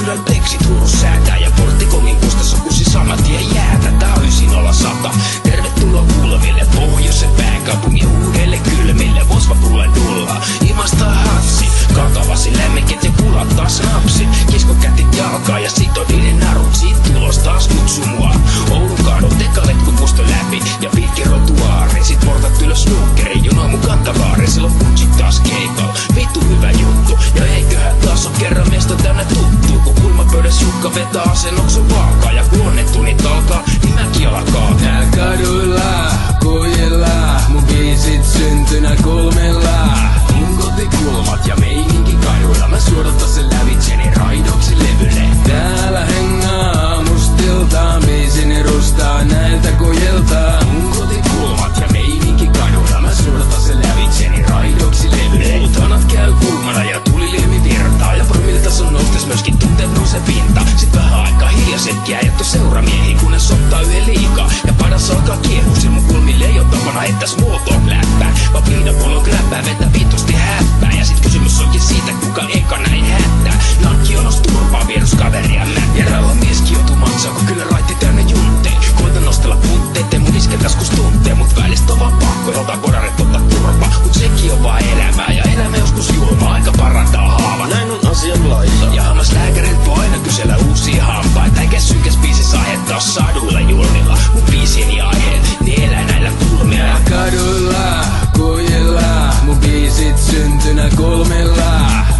sydän pleksit hurus säätää. Ja porttikongin kustassa kussi sama tie jäätä. Täysin olla 100. Tervetuloa kulmille, pohjoisen pääkaupungin uudelle kylmille. Vosvapulle tulla, imastaa hassin. Katavasi lämmikет ja kulat taas napsin. Kiskokätit jalkaa ja sito niiden narut. Siit tulos taas kutsu mua. Oulun kadut ekaletku pusto läpi ja pitkin rotuaari. Sit portat ylös nukkeriin, junoi mun kantavaari. Silloin putsit taas keikalla, vittu hyvä juttu. Ja eiköhän taas on kerran mesta täynnä tuttu. Kun kulmapöydäs Jukka vetää asennoksen vaakaa. Ja kun onnetunnit alkaa, niin mäkin alkaa. Tääl kaduilla, kujilla, mun biisit syntynä kulmilla. Mun kotikulmat ja meininki kaduilla. Mä suodatta sen lävitseni raidoksi levylle. Täällä hengaa mustiltaan, biisini rustaa näiltä kujilta. Mun kotikulmat ja meininki kaduilla. Mä suodatta sen lävitseni raidoksi levylle. Mutanat käy kuumana ja tuliliemi virtaa. Ja promilletason noustes myöskin tunteet nousee pinta. Sit vähän aikaa hiljaiset jääjät on seuramiehi, kunnes ottaa yhden liikaa. Ja padas alkaa kiehusi, mun kulmille ei oo tapana heittäs muotoon läppää. Vaan viinapullon kläppää, vetä vitusti häppää. Ja sit kysymys onkin siitä, kuka eka näin hättää. Nakki on os turpaa vieruskaveria mä. Ja rauhan mieskin joutuu maksaa, kun kyllä raitti täynnä junttein. Koitan nostella puntteet, ei mun isken taskus tuntee. Mut välistä on vaan pakko, jolta kodaret ottaa turpaa. Mut sekin on vaan elämää, ja elämä joskus julmaa. Aika parantaa haavan, Näin on asian laita. ja hammaslääkärit voi aina kysellä uusia hampaita. Eikä synkäs biisis aihetta oo saduilla julmilla. Mun biisieni aiheet, ne elää näillä kulmilla. Kaduilla, kujilla, mun biisit syntynä kulmilla.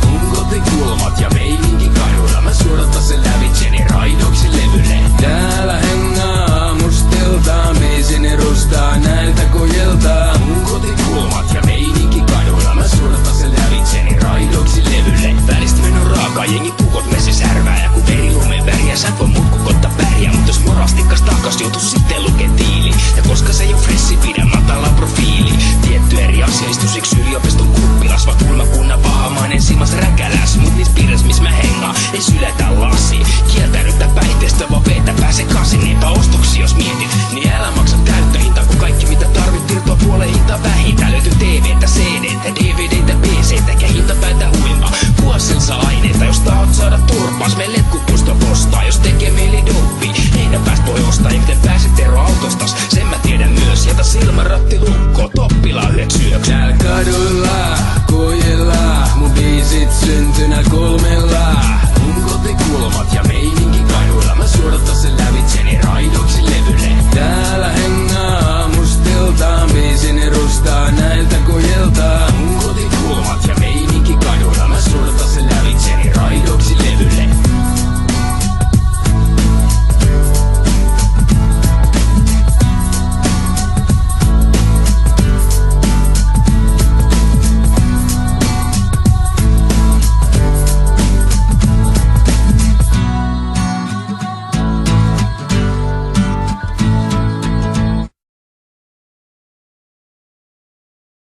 Mun kotikulmat ja meininki kaduilla. Mä suodatta sen lävitseni raidoksi levylle. Täällä hengaa mustiltaan, biisini rustaa näiltä kujilta. Mun kotikulmat ja meininki kaduilla. Mä suodatta sen lävitseni raidoksi levylle. Välistä menon raakaa, jengi pukot mesis härvää. Ja kun verilumeen väriä, sä voi mut kukotta pärjää. Mut jos morastikkas takas joutu sitten lukee tiili. Ja koska se ei oo fressi, pidä matala profiili. Tietty eri asia istu siksi yliopiston kuppilas. Vaan kulmakunnan pahamainen simas räkäläs. Mut niis piiras mis mä hengaan, ei syletä lasi. Kieltäydyttä päihteestä, vaan veetä pääse kasin. Niinpä ostoksia jos mietit, niin älä maksa täyttä hintaa. Kun kaikki mitä tarvit irtoa puoleen hinta vähintään. Löytyy TV:tä, CD:tä, DVD:tä, PC:tä. Ja hinta päätä huimaa, vuosilsa aineita. Jos tahot saada turpaas, meille